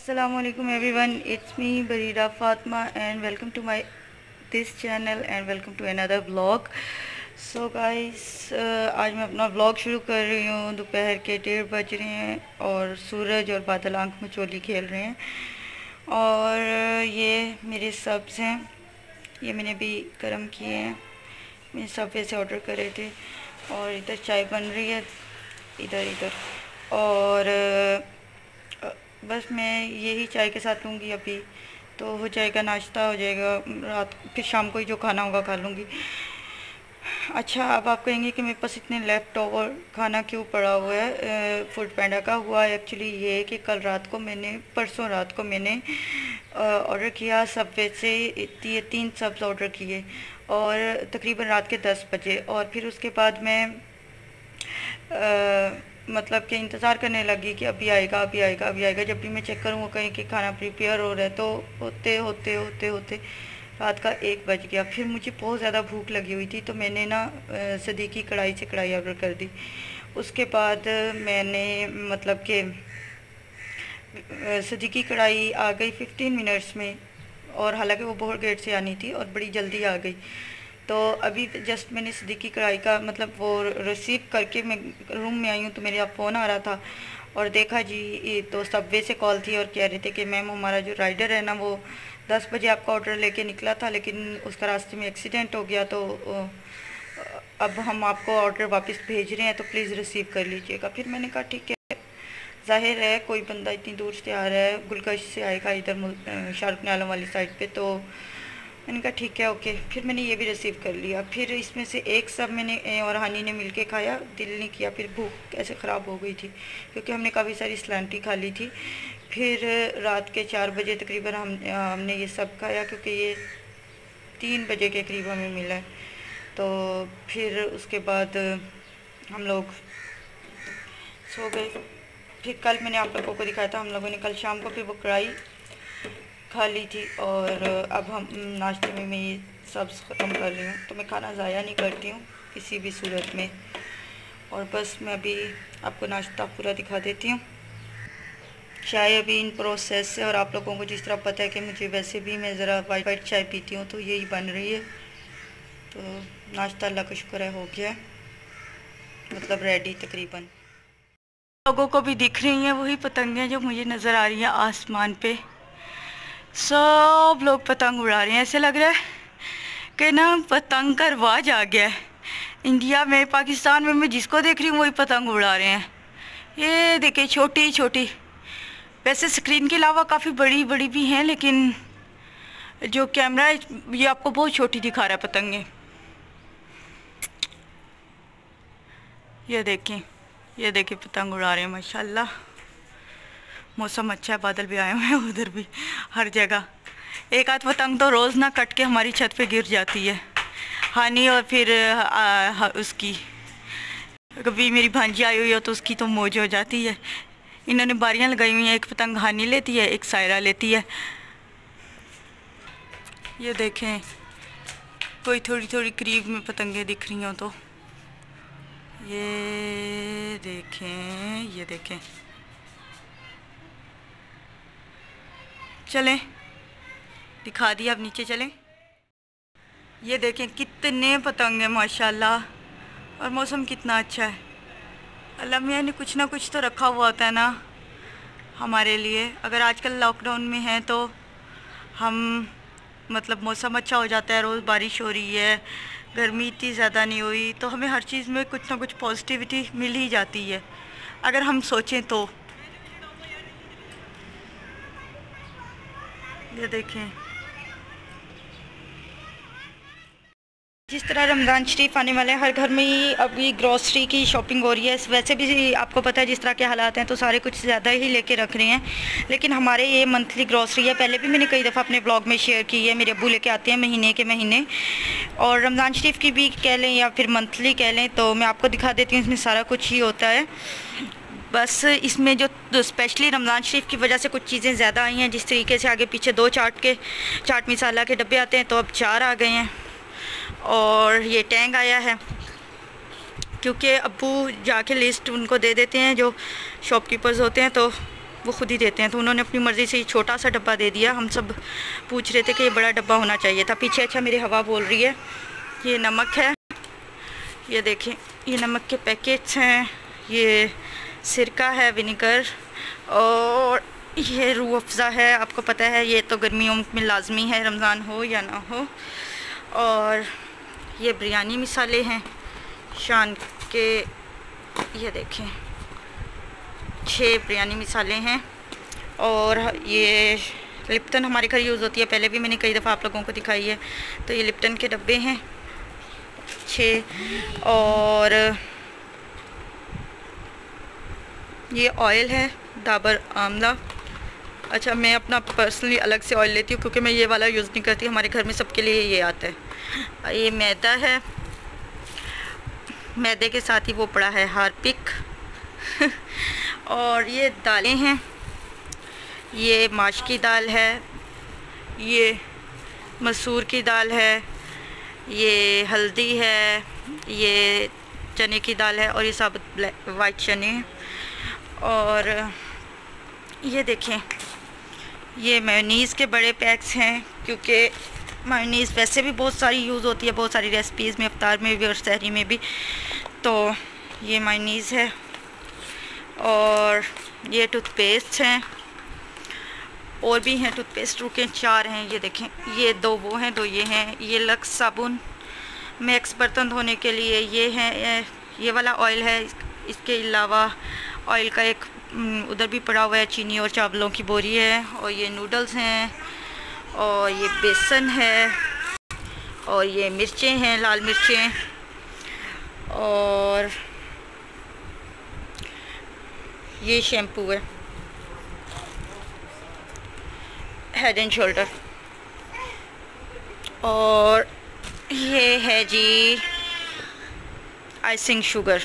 Assalamualaikum everyone, it's me Barira Fatma and welcome to my this channel and welcome to another vlog. So guys, आज मैं अपना vlog शुरू कर रही हूँ। दोपहर के 1:30 बज रहे हैं और सूरज और बादल आंख में चोली खेल रहे हैं। और ये मेरे सब्ज़ हैं, ये मैंने भी गर्म किए हैं, मैंने सबवे से ऑर्डर करे थे। और इधर चाय बन रही है, इधर और बस मैं यही चाय के साथ लूँगी अभी, तो हो जाएगा नाश्ता, हो जाएगा रात, फिर शाम को ही जो खाना होगा खा लूँगी। अच्छा, अब आप कहेंगे कि मेरे पास इतने लेफ़्ट ओवर खाना क्यों पड़ा हुआ है। फूड पैंडा का हुआ एक्चुअली ये कि कल रात को परसों रात को मैंने ऑर्डर किया सबवे से, ये 3 सब्ज़ ऑर्डर किए और तकरीबन रात के 10 बजे। और फिर उसके बाद मैं मतलब कि इंतज़ार करने लगी कि अभी आएगा। जब भी मैं चेक करूँ वो कहीं कि खाना प्रिपेयर हो रहा है, तो होते रात का 1 बज गया। फिर मुझे बहुत ज़्यादा भूख लगी हुई थी, तो मैंने ना सदीकी कढ़ाई से कढ़ाई ऑर्डर कर दी। उसके बाद मैंने मतलब कि सदीकी कढ़ाई आ गई 15 मिनट्स में, और हालांकि वो बोहर गेट से आनी थी और बड़ी जल्दी आ गई। तो अभी जस्ट मैंने सदीकी कढ़ाई का मतलब वो रिसीव करके मैं रूम में आई हूँ, तो मेरे फ़ोन आ रहा था और देखा जी तो सबवे से कॉल थी और कह रहे थे कि मैम हमारा जो राइडर है ना वो 10 बजे आपका ऑर्डर लेके निकला था, लेकिन उसका रास्ते में एक्सीडेंट हो गया, तो अब हम आपको ऑर्डर वापस भेज रहे हैं, तो प्लीज़ रिसीव कर लीजिएगा। फिर मैंने कहा ठीक है, ज़ाहिर है कोई बंदा इतनी दूर से आ रहा है, गुलकश से आएगा इधर शाहरुख आलम वाली साइड पे, तो मैंने कहा ठीक है ओके। फिर मैंने ये भी रिसीव कर लिया। फिर इसमें से एक सब मैंने और हानी ने मिलके खाया, दिल नहीं किया, फिर भूख ऐसे ख़राब हो गई थी क्योंकि हमने काफ़ी सारी स्लैंटी खा ली थी। फिर रात के 4 बजे तकरीबन हमने ये सब खाया, क्योंकि ये 3 बजे के करीब हमें मिला है। तो फिर उसके बाद हम लोग सो गए। फिर कल मैंने आप लोगों को दिखाया था, हम लोगों ने कल शाम को फिर वो कढ़ाई खा ली थी, और अब हम नाश्ते में मैं ये सब ख़त्म कर रही हूँ। तो मैं खाना ज़ाया नहीं करती हूँ किसी भी सूरत में। और बस मैं अभी आपको नाश्ता पूरा दिखा देती हूँ। चाय अभी इन प्रोसेस है, और आप लोगों को जिस तरह पता है कि मुझे वैसे भी मैं ज़रा वाइट चाय पीती हूँ, तो यही बन रही है। तो नाश्ता अल्लाह का शुक्र है हो गया, मतलब रेडी तकरीबन। लोगों को भी दिख रही हैं वही पतंगें जो मुझे नज़र आ रही हैं आसमान पे। सब लोग पतंग उड़ा रहे हैं, ऐसे लग रहा है कि ना पतंग का रिवाज आ गया है इंडिया में। पाकिस्तान में मैं जिसको देख रही हूँ वही पतंग उड़ा रहे हैं। ये देखिए छोटी छोटी, वैसे स्क्रीन के अलावा काफ़ी बड़ी बड़ी भी हैं, लेकिन जो कैमरा है ये आपको बहुत छोटी दिखा रहा है पतंगें। ये देखें पतंग उड़ा रहे हैं माशाल्लाह। मौसम अच्छा है, बादल भी आए हुए हैं उधर भी, हर जगह। एक आध पतंग तो रोज़ ना कट के हमारी छत पे गिर जाती है। हानी और फिर उसकी कभी मेरी भांजी आई हुई हो तो उसकी तो मौज हो जाती है। इन्होंने बारियां लगाई हुई हैं, एक पतंग हानी लेती है, एक सायरा लेती है। ये देखें कोई थोड़ी थोड़ी करीब में पतंगें दिख रही हों तो ये देखें। चलें दिखा दिया, अब नीचे चलें। ये देखें कितने पतंग हैं माशाल्लाह, और मौसम कितना अच्छा है। अल्लाह मियाँ ने कुछ ना कुछ तो रखा हुआ होता है ना हमारे लिए। अगर आजकल लॉकडाउन में हैं तो हम मतलब मौसम अच्छा हो जाता है, रोज़ बारिश हो रही है, गर्मी इतनी ज़्यादा नहीं हुई, तो हमें हर चीज़ में कुछ ना कुछ पॉजिटिविटी मिल ही जाती है अगर हम सोचें तो। ये देखें जिस तरह रमज़ान शरीफ आने वाले हैं, हर घर में ही अभी ग्रॉसरी की शॉपिंग हो रही है। वैसे भी आपको पता है जिस तरह के हालात हैं, तो सारे कुछ ज़्यादा ही लेके रख रहे हैं, लेकिन हमारे ये मंथली ग्रॉसरी है। पहले भी मैंने कई दफ़ा अपने ब्लॉग में शेयर की है, मेरे अब्बू लेके आते हैं महीने के महीने, और रमज़ान शरीफ की भी कह लें या फिर मंथली कह लें, तो मैं आपको दिखा देती हूँ। इसमें सारा कुछ ही होता है, बस इसमें जो स्पेशली रमज़ान शरीफ की वजह से कुछ चीज़ें ज़्यादा आई हैं। जिस तरीके से आगे पीछे 2 चाट मसाला के डब्बे आते हैं, तो अब 4 आ गए हैं। और ये टैंग आया है, क्योंकि अब्बू जाके लिस्ट उनको दे देते हैं जो शॉपकीपर्स होते हैं, तो वो खुद ही देते हैं। तो उन्होंने अपनी मर्ज़ी से ये छोटा सा डब्बा दे दिया। हम सब पूछ रहे थे कि ये बड़ा डब्बा होना चाहिए था। पीछे अच्छा मेरी हवा बोल रही है। ये नमक है, ये देखें, ये नमक के पैकेट्स हैं, ये सिरका है, विनेगर, और ये रूह अफ़ज़ा है। आपको पता है ये तो गर्मियों में लाजमी है, रमज़ान हो या ना हो। और ये बिरयानी मसाले हैं शान के, ये देखें 6 बिरयानी मसाले हैं। और ये लिप्टन हमारे घर यूज़ होती है, पहले भी मैंने कई दफ़ा आप लोगों को दिखाई है। तो ये लिप्टन के डब्बे हैं 6। और ये ऑयल है डाबर आमला। अच्छा, मैं अपना पर्सनली अलग से ऑयल लेती हूँ क्योंकि मैं ये वाला यूज़ नहीं करती, हमारे घर में सबके लिए ये आता है। ये मैदा है, मैदे के साथ ही वो पड़ा है हार्पिक। और ये दालें हैं, ये माश की दाल है, ये मसूर की दाल है, ये हल्दी है, ये चने की दाल है, और ये साबुत वाइट चने। और ये देखें, ये मेयोनीज़ के बड़े पैक्स हैं क्योंकि मेयोनीज़ वैसे भी बहुत सारी यूज़ होती है, बहुत सारी रेसिपीज़ में, इफ्तार में भी और सहरी में भी। तो ये मेयोनीज़ है। और ये टूथपेस्ट हैं, और भी हैं टूथपेस्ट, रुके 4 हैं। ये देखें, ये 2 वो हैं, 2 ये हैं। ये लक्स साबुन मैक्स बर्तन धोने के लिए, ये है, ये वाला ऑयल है। इसके अलावा ऑयल का एक उधर भी पड़ा हुआ है, चीनी और चावलों की बोरी है। और ये नूडल्स हैं, और ये बेसन है, और ये मिर्चें हैं, लाल मिर्चें। और ये शैम्पू है, हेड एंड शोल्डर। और ये है जी आइसिंग शुगर।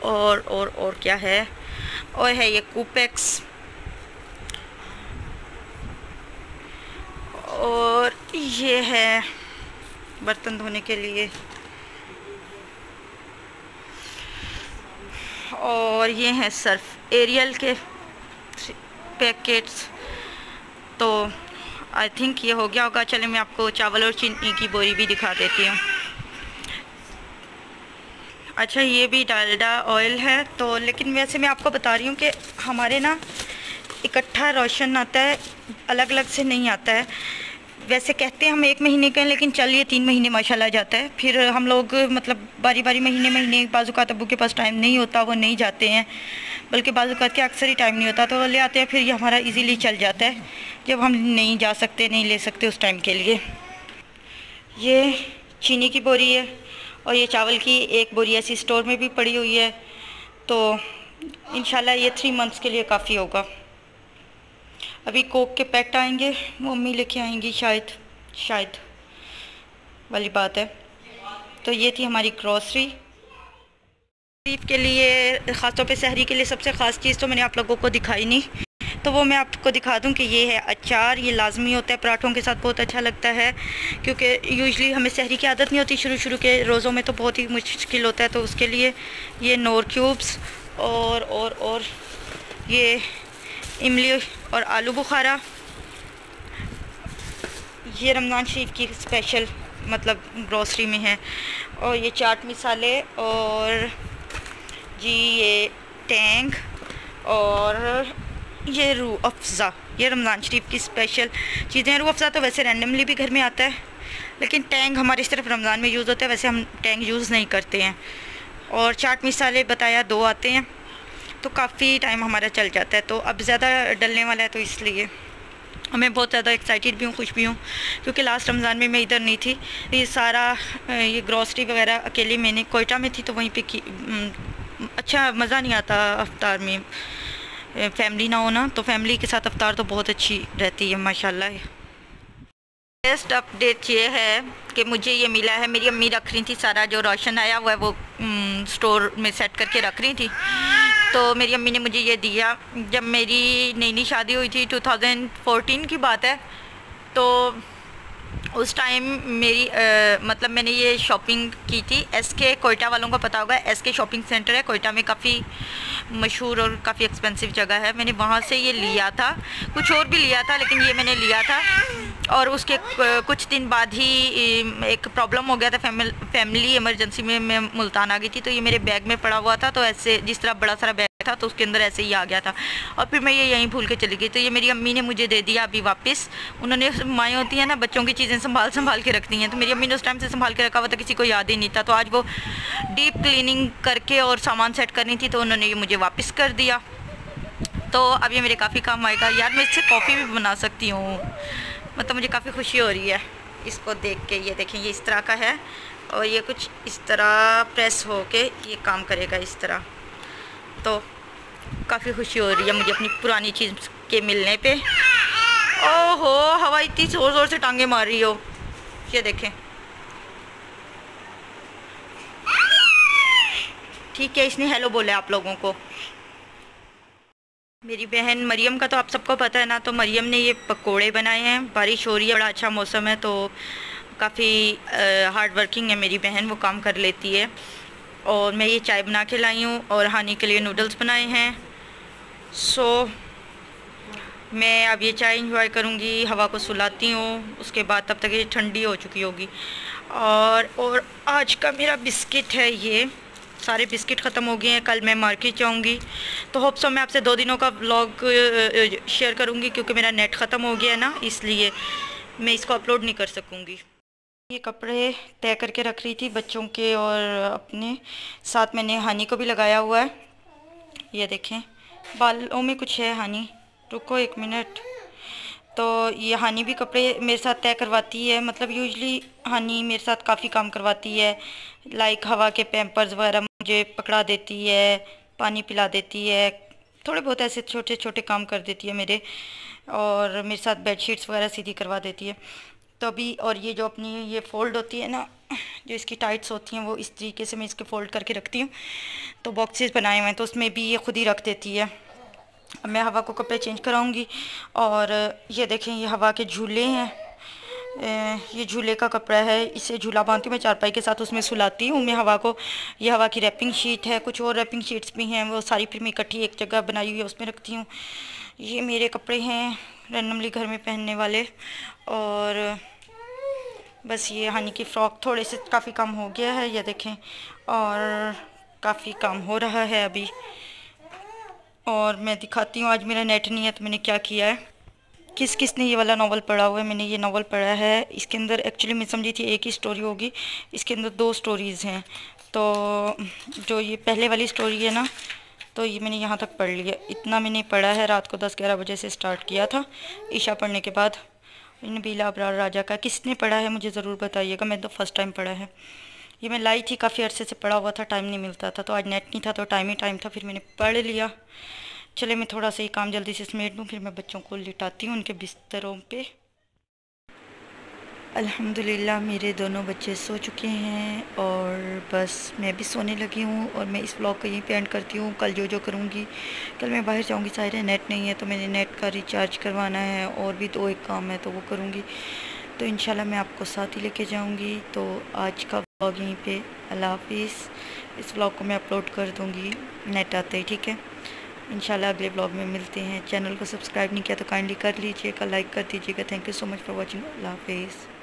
और क्या है, और है ये कूपेक्स। और ये है बर्तन धोने के लिए। और ये हैं सर्फ एरियल के पैकेट्स। तो आई थिंक ये हो गया होगा। चले मैं आपको चावल और चीनी की बोरी भी दिखा देती हूँ। अच्छा, ये भी डालडा ऑयल है। तो लेकिन वैसे मैं आपको बता रही हूँ कि हमारे ना इकट्ठा रोशन आता है, अलग अलग से नहीं आता है। वैसे कहते हैं हम 1 महीने का, लेकिन चलिए 3 महीने माशाल्लाह जाता है। फिर हम लोग मतलब बारी बारी महीने बाज़ुकात अब्बू के पास टाइम नहीं होता, वो नहीं जाते हैं, बल्कि बाज़ुकात के अक्सर ही टाइम नहीं होता, तो वो ले आते हैं। फिर ये हमारा इजीली चल जाता है जब हम नहीं जा सकते, नहीं ले सकते उस टाइम के लिए। ये चीनी की बोरी है, और ये चावल की एक बोरी ऐसी स्टोर में भी पड़ी हुई है। तो इंशाल्लाह ये 3 मंथ्स के लिए काफ़ी होगा। अभी कोक के पैकेट आएंगे, मम्मी लेके आएंगी शायद वाली बात है। तो ये थी हमारी ग्रॉसरी के लिए, ख़ासतौर पे सहरी के लिए। सबसे ख़ास चीज़ तो मैंने आप लोगों को दिखाई नहीं, तो वो मैं आपको दिखा दूं कि ये है अचार। ये लाजमी होता है, पराठों के साथ बहुत अच्छा लगता है, क्योंकि यूजुअली हमें सहरी की आदत नहीं होती। शुरू के रोज़ों में तो बहुत ही मुश्किल होता है, तो उसके लिए ये नोर क्यूब्स। और ये इमली और आलू बुखारा, ये रमज़ान शरीफ की स्पेशल मतलब ग्रोसरी में है। और ये चाट मसाले, और जी ये टैंग, और ये रूह अफ़ज़ा। ये रमज़ान शरीफ की स्पेशल चीज़ें हैं। रूह अफ़ज़ा तो वैसे रैंडमली भी घर में आता है, लेकिन टैंग हमारे सिर्फ रमज़ान में यूज़ होता है, वैसे हम टैंग यूज़ नहीं करते हैं। और चाट मसाले बताया 2 आते हैं, तो काफ़ी टाइम हमारा चल जाता है। तो अब ज़्यादा डलने वाला है, तो इसलिए मैं बहुत ज़्यादा एक्साइटेड भी हूँ, खुश भी हूँ, क्योंकि लास्ट रमज़ान में मैं इधर नहीं थी। ये सारा ये ग्रॉसरी वगैरह अकेले मैंने कोयटा में थी, तो वहीं पे की अच्छा मज़ा नहीं आता अफ्तार में, फैमिली ना हो ना, तो फैमिली के साथ अफ्तार तो बहुत अच्छी रहती है माशाल्लाह। बेस्ट अपडेट ये है कि मुझे ये मिला है, मेरी अम्मी रख रही थी सारा जो राशन आया हुआ है वो स्टोर में सेट करके रख रही थी। तो मेरी अम्मी ने मुझे ये दिया जब मेरी नई शादी हुई थी, 2014 की बात है। तो उस टाइम मेरी मतलब मैंने ये शॉपिंग की थी एसके कोयटा वालों को पता होगा, एसके शॉपिंग सेंटर है कोयटा में, काफ़ी मशहूर और काफ़ी एक्सपेंसिव जगह है। मैंने वहाँ से ये लिया था, कुछ और भी लिया था लेकिन ये मैंने लिया था। और उसके कुछ दिन बाद ही एक प्रॉब्लम हो गया था, फैमिली इमरजेंसी में मैं मुल्तान आ गई थी, तो ये मेरे बैग में पड़ा हुआ था। तो ऐसे जिस तरह बड़ा सारा बैग था तो उसके अंदर ऐसे ही आ गया था और फिर मैं ये यहीं भूल के चली गई। तो ये मेरी अम्मी ने मुझे दे दिया अभी वापस। उन्होंने, माएँ होती हैं ना, बच्चों की चीज़ें संभाल के रखती हैं, तो मेरी अम्मी ने उस टाइम से संभाल के रखा हुआ था, किसी को याद ही नहीं था। तो आज वो डीप क्लीनिंग करके और सामान सेट करनी थी तो उन्होंने ये मुझे वापस कर दिया। तो अब ये मेरे काफ़ी काम आएगा। यार मैं इससे कॉफ़ी भी बना सकती हूँ, मतलब मुझे काफ़ी खुशी हो रही है इसको देख के। ये देखें, ये इस तरह का है और ये कुछ इस तरह प्रेस हो के ये काम करेगा इस तरह। तो काफ़ी खुशी हो रही है मुझे अपनी पुरानी चीज़ के मिलने पे। ओहो, हवा इतनी ज़ोर ज़ोर से टांगे मार रही हो, ये देखें। ठीक है, इसने हेलो बोला आप लोगों को। मेरी बहन मरियम का तो आप सबको पता है ना, तो मरियम ने ये पकोड़े बनाए हैं। बारिश हो रही है, बड़ा अच्छा मौसम है, तो काफ़ी हार्ड वर्किंग है मेरी बहन, वो काम कर लेती है। और मैं ये चाय बना के लाई हूँ और हानी के लिए नूडल्स बनाए हैं। सो मैं अब ये चाय इंजॉय करूँगी, हवा को सुलाती हूँ, उसके बाद तब तक ये ठंडी हो चुकी होगी। और आज का मेरा बिस्किट है, ये सारे बिस्किट ख़त्म हो गए हैं। कल मैं मार्केट जाऊँगी, तो होप सो मैं आपसे 2 दिनों का व्लॉग शेयर करूँगी, क्योंकि मेरा नेट ख़त्म हो गया है ना, इसलिए मैं इसको अपलोड नहीं कर सकूँगी। ये कपड़े तय करके रख रही थी बच्चों के और अपने, साथ मैंने हानी को भी लगाया हुआ है। ये देखें, बालों में कुछ है हानी, रुको 1 मिनट। तो ये हानी भी कपड़े मेरे साथ तय करवाती है, मतलब यूजली हानी मेरे साथ काफ़ी काम करवाती है, लाइक हवा के पैम्पर्स वगैरह मुझे पकड़ा देती है, पानी पिला देती है, थोड़े बहुत ऐसे छोटे छोटे काम कर देती है मेरे, और मेरे साथ बेडशीट्स वगैरह सीधी करवा देती है। तो अभी, और ये जो अपनी ये फ़ोल्ड होती है ना, जो इसकी टाइट्स होती हैं, वो इस तरीके से मैं इसके फ़ोल्ड करके रखती हूँ। तो बॉक्सेस बनाए हुए हैं तो उसमें भी ये खुद ही रख देती है। अब मैं हवा को कपड़े चेंज कराऊंगी। और ये देखें, ये हवा के झूले हैं, ये झूले का कपड़ा है, इसे झूला बांधती हूँ मैं चारपाई के साथ, उसमें सुलाती हूँ मैं हवा को। ये हवा की रैपिंग शीट है, कुछ और रैपिंग शीट्स भी हैं, वो सारी फिर मैं इकट्ठी एक जगह बनाई हुई है, उसमें रखती हूँ। ये मेरे कपड़े हैं रैंडमली घर में पहनने वाले। और बस ये हानी की फ़्रॉक थोड़े से काफ़ी कम हो गया है, ये देखें, और काफ़ी कम हो रहा है अभी। और मैं दिखाती हूँ, आज मेरा नेट नहीं है तो मैंने क्या किया है। किस ने ये वाला नावल पढ़ा हुआ है, मैंने ये नावल पढ़ा है। इसके अंदर एक्चुअली मैं समझी थी एक ही स्टोरी होगी, इसके अंदर 2 स्टोरीज़ हैं। तो जो ये पहले वाली स्टोरी है ना, तो ये मैंने यहाँ तक पढ़ लिया, इतना मैंने पढ़ा है। रात को 10-11 बजे से स्टार्ट किया था, ईशा पढ़ने के बाद। नबीला अबरार राजा का किसने पढ़ा है मुझे ज़रूर बताइएगा, मैं तो फर्स्ट टाइम पढ़ा है। ये मैं लाई थी, काफ़ी अरसे से पढ़ा हुआ था, टाइम नहीं मिलता था, तो आज नेट नहीं था तो टाइम ही टाइम था, फिर मैंने पढ़ लिया। चले मैं थोड़ा सा ही काम जल्दी से समेट दूँ, फिर मैं बच्चों को लिटाती हूँ उनके बिस्तरों पे। अल्हम्दुलिल्लाह मेरे दोनों बच्चे सो चुके हैं और बस मैं भी सोने लगी हूँ। और मैं इस व्लॉग को यहीं पे एंड करती हूँ। कल जो करूँगी, कल मैं बाहर जाऊँगी, सारे नेट नहीं है तो मैंने नेट का रिचार्ज करवाना है, और भी 2-1 काम है तो वो करूँगी। तो इंशाल्लाह मैं आपको साथ ही लेके जाऊँगी। तो आज का व्लॉग यहीं पे, अल्लाह हाफिज़। इस व्लॉग को मैं अपलोड कर दूँगी नेट आते ही, ठीक है। इंशाल्लाह अगले व्लॉग में मिलते हैं। चैनल को सब्सक्राइब नहीं किया तो काइंडली कर लीजिएगा, लाइक कर दीजिएगा। Thank you so much for watching. अल्लाह हाफिज़।